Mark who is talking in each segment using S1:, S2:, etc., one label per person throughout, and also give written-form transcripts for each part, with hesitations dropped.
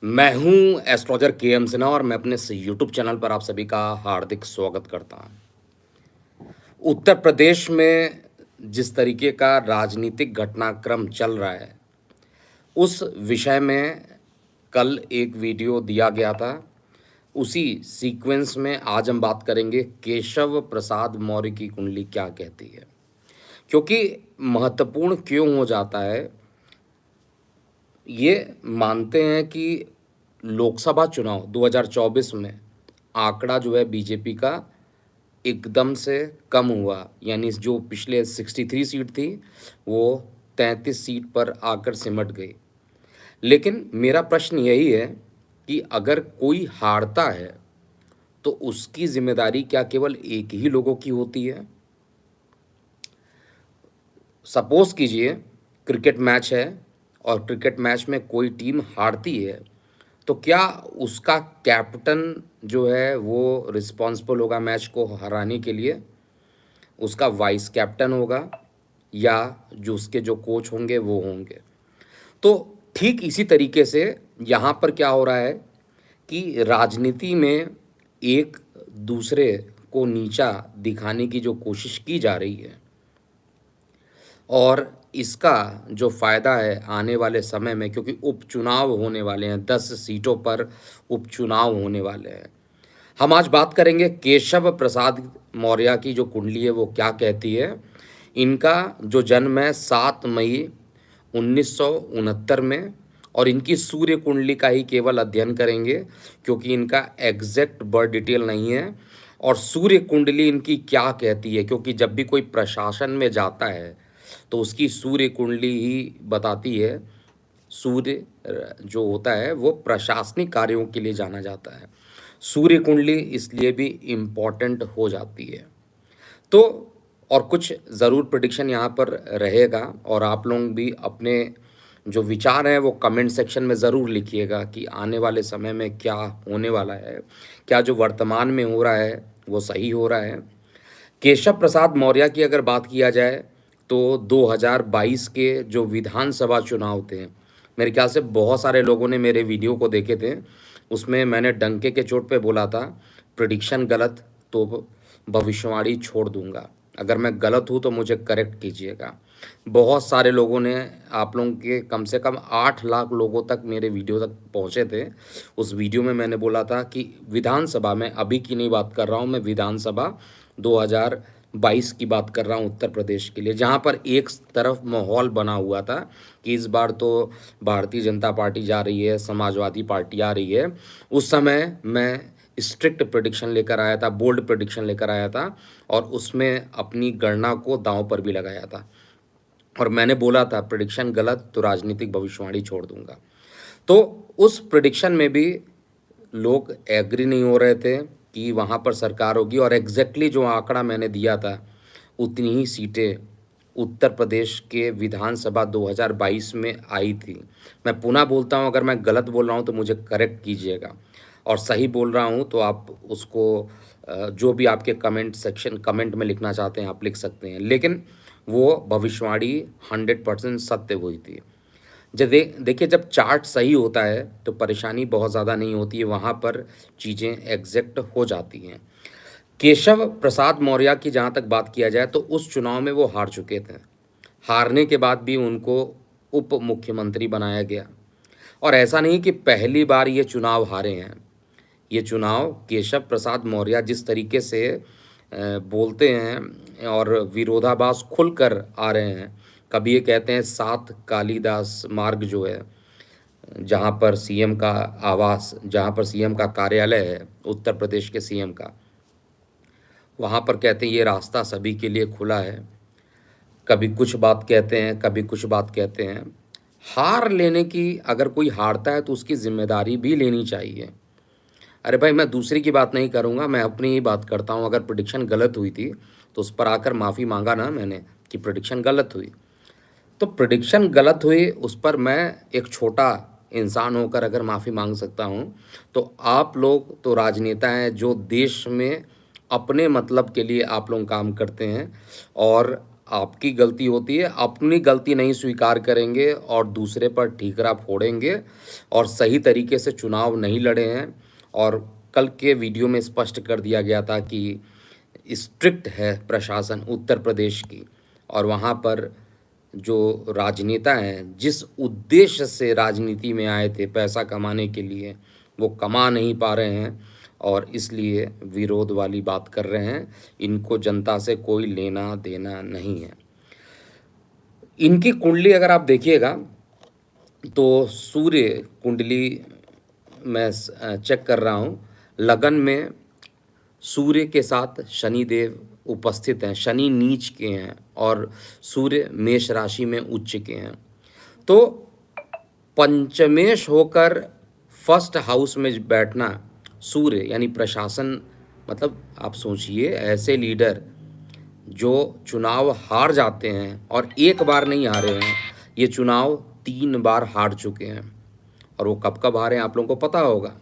S1: मैं हूं एस्ट्रोलॉजर के एम सिन्हा और मैं अपने इस यूट्यूब चैनल पर आप सभी का हार्दिक स्वागत करता हूं। उत्तर प्रदेश में जिस तरीके का राजनीतिक घटनाक्रम चल रहा है, उस विषय में कल एक वीडियो दिया गया था। उसी सीक्वेंस में आज हम बात करेंगे केशव प्रसाद मौर्य की कुंडली क्या कहती है, क्योंकि महत्वपूर्ण क्यों हो जाता है। ये मानते हैं कि लोकसभा चुनाव 2024 में आंकड़ा जो है बीजेपी का एकदम से कम हुआ, यानी जो पिछले 63 सीट थी वो 33 सीट पर आकर सिमट गई। लेकिन मेरा प्रश्न यही है कि अगर कोई हारता है तो उसकी जिम्मेदारी क्या केवल एक ही लोगों की होती है? सपोज कीजिए क्रिकेट मैच है और क्रिकेट मैच में कोई टीम हारती है, तो क्या उसका कैप्टन जो है वो रिस्पॉन्सिबल होगा मैच को हराने के लिए? उसका वाइस कैप्टन होगा या जो उसके जो कोच होंगे वो होंगे? तो ठीक इसी तरीके से यहाँ पर क्या हो रहा है कि राजनीति में एक दूसरे को नीचा दिखाने की जो कोशिश की जा रही है, और इसका जो फ़ायदा है आने वाले समय में, क्योंकि उपचुनाव होने वाले हैं, 10 सीटों पर उपचुनाव होने वाले हैं। हम आज बात करेंगे केशव प्रसाद मौर्य की जो कुंडली है वो क्या कहती है। इनका जो जन्म है 7 मई 1969 में, और इनकी सूर्य कुंडली का ही केवल अध्ययन करेंगे क्योंकि इनका एग्जैक्ट बर्थ डिटेल नहीं है। और सूर्य कुंडली इनकी क्या कहती है, क्योंकि जब भी कोई प्रशासन में जाता है तो उसकी सूर्य कुंडली ही बताती है। सूर्य जो होता है वो प्रशासनिक कार्यों के लिए जाना जाता है। सूर्य कुंडली इसलिए भी इम्पॉर्टेंट हो जाती है। तो और कुछ ज़रूर प्रेडिक्शन यहाँ पर रहेगा, और आप लोग भी अपने जो विचार हैं वो कमेंट सेक्शन में ज़रूर लिखिएगा कि आने वाले समय में क्या होने वाला है, क्या जो वर्तमान में हो रहा है वो सही हो रहा है। केशव प्रसाद मौर्य की अगर बात किया जाए तो 2022 के जो विधानसभा चुनाव थे, मेरे ख्याल से बहुत सारे लोगों ने मेरे वीडियो को देखे थे। उसमें मैंने डंके के चोट पे बोला था प्रेडिक्शन गलत तो भविष्यवाणी छोड़ दूंगा। अगर मैं गलत हूँ तो मुझे करेक्ट कीजिएगा। बहुत सारे लोगों ने, आप लोगों के कम से कम 8 लाख लोगों तक मेरे वीडियो तक पहुँचे थे। उस वीडियो में मैंने बोला था कि विधानसभा में, अभी की नहीं बात कर रहा हूँ मैं, विधानसभा 2022 की बात कर रहा हूँ उत्तर प्रदेश के लिए, जहाँ पर एक तरफ माहौल बना हुआ था कि इस बार तो भारतीय जनता पार्टी जा रही है, समाजवादी पार्टी आ रही है। उस समय मैं स्ट्रिक्ट प्रेडिक्शन लेकर आया था, बोल्ड प्रेडिक्शन लेकर आया था, और उसमें अपनी गणना को दांव पर भी लगाया था। और मैंने बोला था प्रेडिक्शन गलत तो राजनीतिक भविष्यवाणी छोड़ दूंगा। तो उस प्रेडिक्शन में भी लोग एग्री नहीं हो रहे थे कि वहाँ पर सरकार होगी, और एग्जैक्टली जो आंकड़ा मैंने दिया था उतनी ही सीटें उत्तर प्रदेश के विधानसभा 2022 में आई थी। मैं पुनः बोलता हूँ, अगर मैं गलत बोल रहा हूँ तो मुझे करेक्ट कीजिएगा, और सही बोल रहा हूँ तो आप उसको जो भी आपके कमेंट में लिखना चाहते हैं आप लिख सकते हैं। लेकिन वो भविष्यवाणी 100% सत्य हुई थी। जब देखिए, जब चार्ट सही होता है तो परेशानी बहुत ज़्यादा नहीं होती है, वहाँ पर चीज़ें एग्जैक्ट हो जाती हैं। केशव प्रसाद मौर्य की जहाँ तक बात किया जाए तो उस चुनाव में वो हार चुके थे। हारने के बाद भी उनको उप मुख्यमंत्री बनाया गया, और ऐसा नहीं कि पहली बार ये चुनाव हारे हैं। ये चुनाव केशव प्रसाद मौर्य जिस तरीके से बोलते हैं और विरोधाभास खुलकर आ रहे हैं। कभी ये कहते हैं 7 कालिदास मार्ग जो है, जहाँ पर सीएम का आवास, जहाँ पर सीएम का कार्यालय है उत्तर प्रदेश के सीएम का, वहाँ पर कहते हैं ये रास्ता सभी के लिए खुला है। कभी कुछ बात कहते हैं, कभी कुछ बात कहते हैं। हार लेने की, अगर कोई हारता है तो उसकी जिम्मेदारी भी लेनी चाहिए। अरे भाई, मैं दूसरे की बात नहीं करूँगा, मैं अपनी ही बात करता हूँ। अगर प्रेडिक्शन गलत हुई थी तो उस पर आकर माफ़ी मांगा ना मैंने कि प्रेडिक्शन गलत हुई। तो प्रेडिक्शन गलत हुई उस पर मैं एक छोटा इंसान होकर अगर माफ़ी मांग सकता हूँ, तो आप लोग तो राजनेता हैं जो देश में अपने मतलब के लिए आप लोग काम करते हैं, और आपकी गलती होती है, अपनी गलती नहीं स्वीकार करेंगे और दूसरे पर ठीकरा फोड़ेंगे और सही तरीके से चुनाव नहीं लड़े हैं। और कल के वीडियो में स्पष्ट कर दिया गया था कि स्ट्रिक्ट है प्रशासन उत्तर प्रदेश की, और वहाँ पर जो राजनेता हैं जिस उद्देश्य से राजनीति में आए थे पैसा कमाने के लिए, वो कमा नहीं पा रहे हैं और इसलिए विरोध वाली बात कर रहे हैं। इनको जनता से कोई लेना देना नहीं है। इनकी कुंडली अगर आप देखिएगा तो सूर्य कुंडली मैं चेक कर रहा हूँ, लगन में सूर्य के साथ शनि देव उपस्थित हैं, शनि नीच के हैं और सूर्य मेष राशि में उच्च के हैं। तो पंचमेश होकर फर्स्ट हाउस में बैठना सूर्य यानी प्रशासन, मतलब आप सोचिए ऐसे लीडर जो चुनाव हार जाते हैं और एक बार नहीं हारे हैं, ये चुनाव 3 बार हार चुके हैं। और वो कब कब हारे हैं आप लोगों को पता होगा।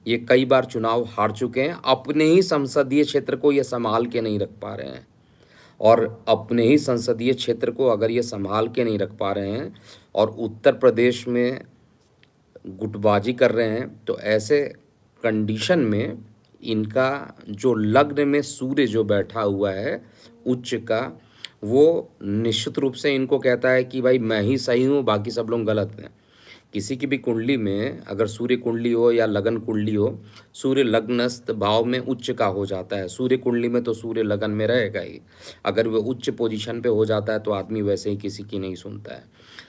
S1: ये कई बार चुनाव हार चुके हैं, अपने ही संसदीय क्षेत्र को ये संभाल के नहीं रख पा रहे हैं। और अपने ही संसदीय क्षेत्र को अगर ये संभाल के नहीं रख पा रहे हैं और उत्तर प्रदेश में गुटबाजी कर रहे हैं, तो ऐसे कंडीशन में इनका जो लग्न में सूर्य जो बैठा हुआ है उच्च का, वो निश्चित रूप से इनको कहता है कि भाई मैं ही सही हूँ, बाकी सब लोग गलत हैं। किसी की भी कुंडली में अगर सूर्य कुंडली हो या लगन कुंडली हो, सूर्य लग्नस्थ भाव में उच्च का हो जाता है। सूर्य कुंडली में तो सूर्य लगन में रहेगा ही, अगर वो उच्च पोजीशन पे हो जाता है तो आदमी वैसे ही किसी की नहीं सुनता है।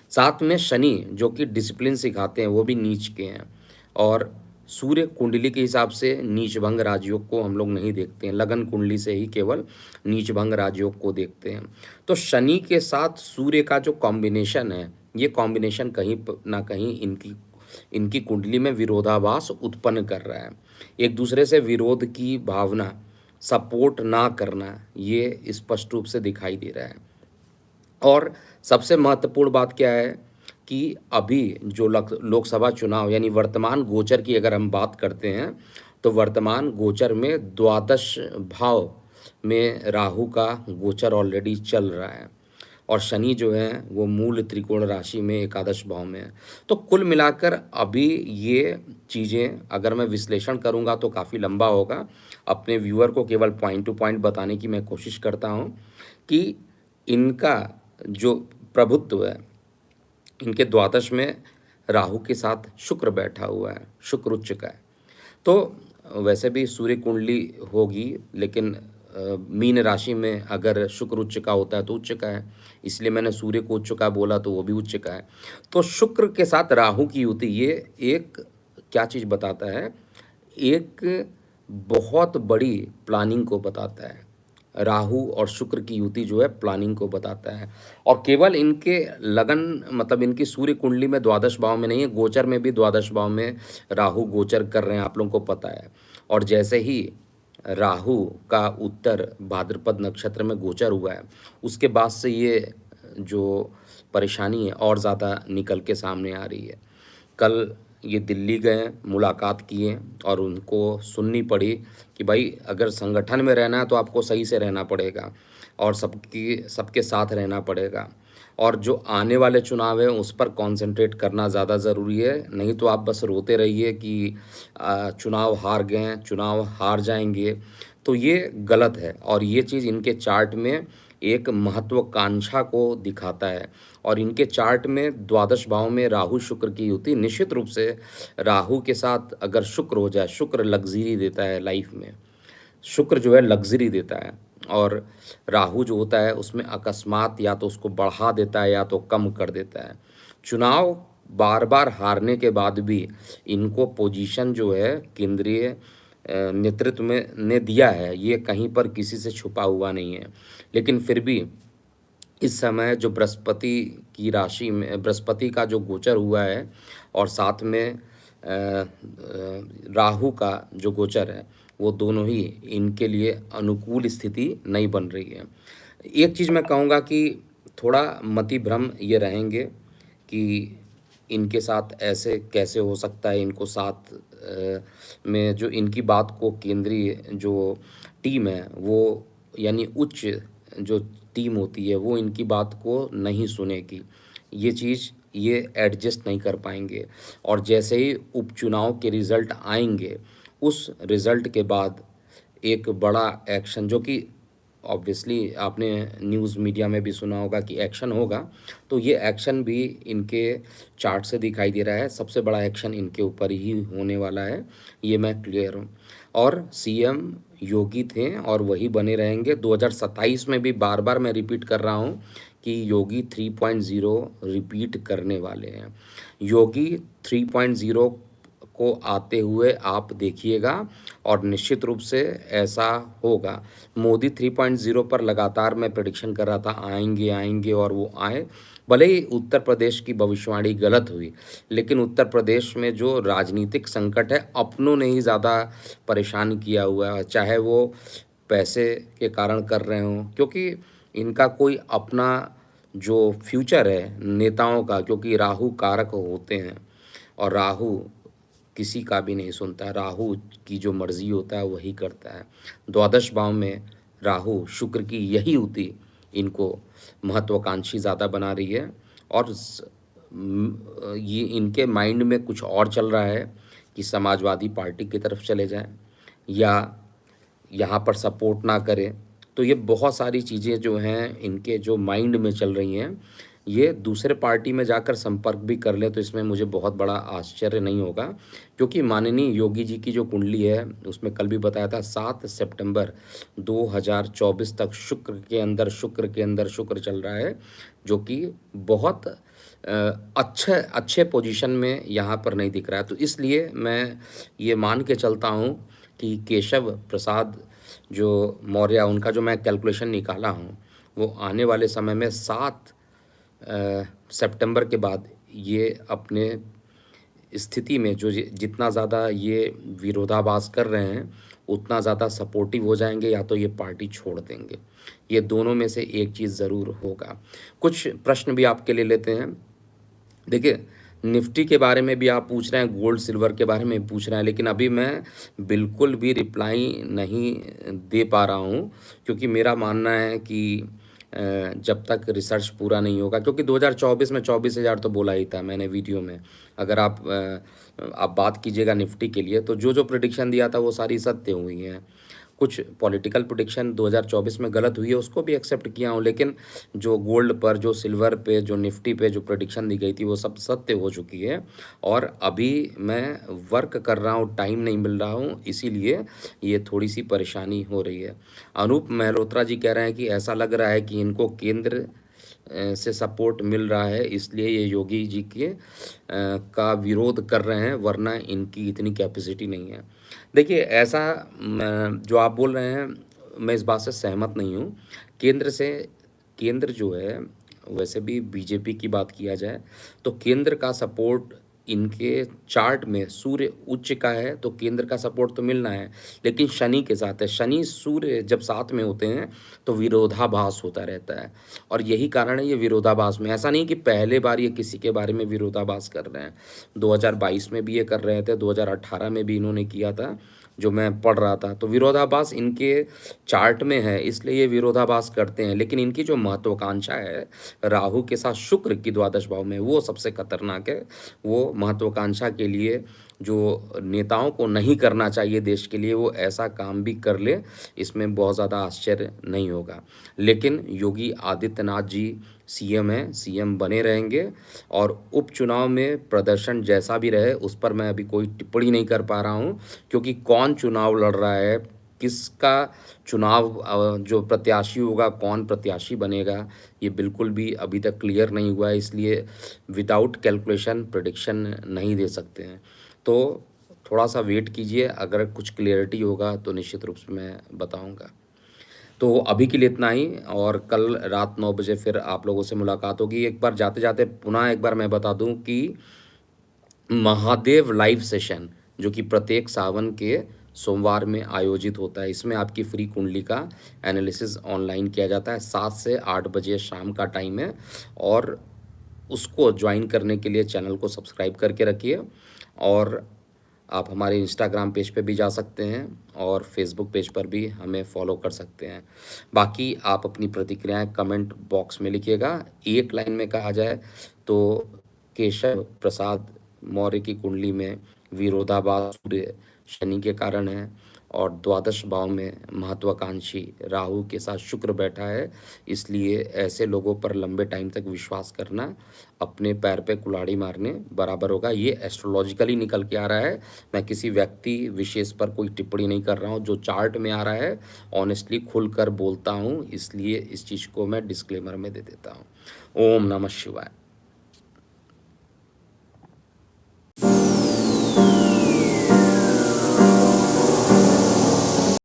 S1: साथ में शनि जो कि डिसिप्लिन सिखाते हैं वो भी नीच के हैं, और सूर्य कुंडली के हिसाब से नीच भंग राजयोग को हम लोग नहीं देखते हैं, लगन कुंडली से ही केवल नीच भंग राजयोग को देखते हैं। तो शनि के साथ सूर्य का जो कॉम्बिनेशन है, ये कॉम्बिनेशन कहीं ना कहीं इनकी कुंडली में विरोधाभास उत्पन्न कर रहा है। एक दूसरे से विरोध की भावना, सपोर्ट ना करना, ये स्पष्ट रूप से दिखाई दे रहा है। और सबसे महत्वपूर्ण बात क्या है कि अभी जो लोकसभा चुनाव यानी वर्तमान गोचर की अगर हम बात करते हैं, तो वर्तमान गोचर में द्वादश भाव में राहु का गोचर ऑलरेडी चल रहा है और शनि जो है वो मूल त्रिकोण राशि में एकादश भाव में है। तो कुल मिलाकर अभी ये चीज़ें अगर मैं विश्लेषण करूँगा तो काफ़ी लंबा होगा। अपने व्यूअर को केवल पॉइंट टू पॉइंट बताने की मैं कोशिश करता हूँ कि इनका जो प्रभुत्व है, इनके द्वादश में राहु के साथ शुक्र बैठा हुआ है, शुक्र उच्च का है। तो वैसे भी सूर्य कुंडली होगी, लेकिन मीन राशि में अगर शुक्र उच्च का होता है तो उच्च का है, इसलिए मैंने सूर्य को उच्च का बोला तो वो भी उच्च का है। तो शुक्र के साथ राहु की युति ये एक क्या चीज़ बताता है, एक बहुत बड़ी प्लानिंग को बताता है। राहु और शुक्र की युति जो है प्लानिंग को बताता है, और केवल इनके लगन मतलब इनकी सूर्य कुंडली में द्वादश भाव में नहीं है, गोचर में भी द्वादश भाव में राहु गोचर कर रहे हैं, आप लोगों को पता है। और जैसे ही राहु का उत्तर भाद्रपद नक्षत्र में गोचर हुआ है, उसके बाद से ये जो परेशानी है और ज़्यादा निकल के सामने आ रही है। कल ये दिल्ली गए, मुलाकात किए और उनको सुननी पड़ी कि भाई अगर संगठन में रहना है तो आपको सही से रहना पड़ेगा और सबके साथ रहना पड़ेगा, और जो आने वाले चुनाव हैं उस पर कंसंट्रेट करना ज़्यादा ज़रूरी है। नहीं तो आप बस रोते रहिए कि चुनाव हार गए, चुनाव हार जाएंगे, तो ये गलत है। और ये चीज़ इनके चार्ट में एक महत्वाकांक्षा को दिखाता है, और इनके चार्ट में द्वादश भाव में राहु शुक्र की युति निश्चित रूप से, राहु के साथ अगर शुक्र हो जाए, शुक्र लग्जरी देता है लाइफ में, शुक्र जो है लग्जरी देता है, और राहु जो होता है उसमें अकस्मात या तो उसको बढ़ा देता है या तो कम कर देता है। चुनाव बार बार हारने के बाद भी इनको पोजीशन जो है केंद्रीय नेतृत्व में ने दिया है, ये कहीं पर किसी से छुपा हुआ नहीं है। लेकिन फिर भी इस समय जो बृहस्पति की राशि में बृहस्पति का जो गोचर हुआ है और साथ में राहु का जो गोचर है, वो दोनों ही इनके लिए अनुकूल स्थिति नहीं बन रही है। एक चीज़ मैं कहूँगा कि थोड़ा मति भ्रम ये रहेंगे कि इनके साथ ऐसे कैसे हो सकता है, इनको साथ में जो इनकी बात को केंद्रीय जो टीम है वो यानी उच्च जो टीम होती है वो इनकी बात को नहीं सुनेगी। ये एडजस्ट नहीं कर पाएँगे और जैसे ही उपचुनाव के रिज़ल्ट आएँगे, उस रिज़ल्ट के बाद एक बड़ा एक्शन, जो कि ऑब्वियसली आपने न्यूज़ मीडिया में भी सुना होगा कि एक्शन होगा, तो ये एक्शन भी इनके चार्ट से दिखाई दे रहा है। सबसे बड़ा एक्शन इनके ऊपर ही होने वाला है, ये मैं क्लियर हूँ। और सीएम योगी थे और वही बने रहेंगे। 2027 में भी बार-बार मैं रिपीट कर रहा हूँ कि योगी 3.0 रिपीट करने वाले हैं। योगी 3.0 को आते हुए आप देखिएगा और निश्चित रूप से ऐसा होगा। मोदी 3.0 पर लगातार मैं प्रेडिक्शन कर रहा था आएँगे, आएँगे और वो आए। भले ही उत्तर प्रदेश की भविष्यवाणी गलत हुई, लेकिन उत्तर प्रदेश में जो राजनीतिक संकट है, अपनों ने ही ज़्यादा परेशान किया हुआ है, चाहे वो पैसे के कारण कर रहे हों, क्योंकि इनका कोई अपना जो फ्यूचर है नेताओं का, क्योंकि राहु कारक होते हैं और राहु किसी का भी नहीं सुनता है। राहु की जो मर्ज़ी होता है वही करता है। द्वादश भाव में राहु, शुक्र की यही युति इनको महत्वाकांक्षी ज़्यादा बना रही है और ये इनके माइंड में कुछ और चल रहा है कि समाजवादी पार्टी की तरफ चले जाएँ या यहाँ पर सपोर्ट ना करें। तो ये बहुत सारी चीज़ें जो हैं इनके जो माइंड में चल रही हैं, ये दूसरे पार्टी में जाकर संपर्क भी कर लें तो इसमें मुझे बहुत बड़ा आश्चर्य नहीं होगा, क्योंकि माननीय योगी जी की जो कुंडली है उसमें कल भी बताया था 7 सितंबर 2024 तक शुक्र के अंदर शुक्र चल रहा है, जो कि बहुत अच्छे पोजीशन में यहाँ पर नहीं दिख रहा है। तो इसलिए मैं ये मान के चलता हूँ कि केशव प्रसाद जो मौर्य, उनका जो मैं कैलकुलेशन निकाला हूँ, वो आने वाले समय में 7 सितंबर के बाद ये अपने स्थिति में जो जितना ज़्यादा ये विरोधाभास कर रहे हैं, उतना ज़्यादा सपोर्टिव हो जाएंगे या तो ये पार्टी छोड़ देंगे। ये दोनों में से एक चीज़ ज़रूर होगा। कुछ प्रश्न भी आपके लिए लेते हैं। देखिए, निफ्टी के बारे में भी आप पूछ रहे हैं, गोल्ड सिल्वर के बारे में पूछ रहे हैं, लेकिन अभी मैं बिल्कुल भी रिप्लाई नहीं दे पा रहा हूँ, क्योंकि मेरा मानना है कि जब तक रिसर्च पूरा नहीं होगा, क्योंकि 2024 में 24,000 तो बोला ही था मैंने वीडियो में। अगर आप बात कीजिएगा निफ्टी के लिए, तो जो प्रेडिक्शन दिया था वो सारी सत्य हुई हैं। कुछ पॉलिटिकल प्रेडिक्शन 2024 में गलत हुई है, उसको भी एक्सेप्ट किया हूँ, लेकिन जो गोल्ड पर, जो सिल्वर पे, जो निफ्टी पे जो प्रेडिक्शन दी गई थी वो सब सत्य हो चुकी है। और अभी मैं वर्क कर रहा हूँ, टाइम नहीं मिल रहा हूँ, इसीलिए ये थोड़ी सी परेशानी हो रही है। अनूप मेहरोत्रा जी कह रहे हैं कि ऐसा लग रहा है कि इनको केंद्र से सपोर्ट मिल रहा है, इसलिए ये योगी जी के का विरोध कर रहे हैं, वरना इनकी इतनी कैपेसिटी नहीं है। देखिए, ऐसा जो आप बोल रहे हैं, मैं इस बात से सहमत नहीं हूँ। केंद्र जो है, वैसे भी बीजेपी की बात किया जाए तो केंद्र का सपोर्ट इनके चार्ट में सूर्य उच्च का है, तो केंद्र का सपोर्ट तो मिलना है, लेकिन शनि के साथ है। शनि सूर्य जब साथ में होते हैं तो विरोधाभास होता रहता है, और यही कारण है ये विरोधाभास में। ऐसा नहीं कि पहले बार ये किसी के बारे में विरोधाभास कर रहे हैं, 2022 में भी ये कर रहे थे, 2018 में भी इन्होंने किया था, जो मैं पढ़ रहा था। तो विरोधाभास इनके चार्ट में है, इसलिए ये विरोधाभास करते हैं। लेकिन इनकी जो महत्वाकांक्षा है राहु के साथ शुक्र की द्वादश भाव में, वो सबसे खतरनाक है। वो महत्वाकांक्षा के लिए जो नेताओं को नहीं करना चाहिए देश के लिए, वो ऐसा काम भी कर ले, इसमें बहुत ज़्यादा आश्चर्य नहीं होगा। लेकिन योगी आदित्यनाथ जी सीएम हैं, सीएम बने रहेंगे, और उपचुनाव में प्रदर्शन जैसा भी रहे उस पर मैं अभी कोई टिप्पणी नहीं कर पा रहा हूँ, क्योंकि कौन चुनाव लड़ रहा है, किसका चुनाव जो प्रत्याशी होगा, कौन प्रत्याशी बनेगा, ये बिल्कुल भी अभी तक क्लियर नहीं हुआ है, इसलिए विदाउट कैलकुलेशन प्रेडिक्शन नहीं दे सकते हैं। तो थोड़ा सा वेट कीजिए, अगर कुछ क्लियरिटी होगा तो निश्चित रूप से मैं बताऊंगा। तो अभी के लिए इतना ही, और कल रात 9 बजे फिर आप लोगों से मुलाकात होगी। एक बार जाते जाते पुनः एक बार मैं बता दूं कि महादेव लाइव सेशन, जो कि प्रत्येक सावन के सोमवार में आयोजित होता है, इसमें आपकी फ्री कुंडली का एनालिसिस ऑनलाइन किया जाता है। 7 से 8 बजे शाम का टाइम है, और उसको ज्वाइन करने के लिए चैनल को सब्सक्राइब करके रखिए। और आप हमारे इंस्टाग्राम पेज पे भी जा सकते हैं और फेसबुक पेज पर भी हमें फॉलो कर सकते हैं। बाकी आप अपनी प्रतिक्रियाएँ कमेंट बॉक्स में लिखिएगा। एक लाइन में कहा जाए तो केशव प्रसाद मौर्य की कुंडली में विरोधाभास सूर्य शनि के कारण है और द्वादश भाव में महत्वाकांक्षी राहु के साथ शुक्र बैठा है। इसलिए ऐसे लोगों पर लंबे टाइम तक विश्वास करना अपने पैर पे कुल्हाड़ी मारने बराबर होगा। ये एस्ट्रोलॉजिकली निकल के आ रहा है। मैं किसी व्यक्ति विशेष पर कोई टिप्पणी नहीं कर रहा हूँ। जो चार्ट में आ रहा है ऑनेस्टली खुलकर बोलता हूँ, इसलिए इस चीज़ को मैं डिस्क्लेमर में दे देता हूँ। ओम नमः शिवाय।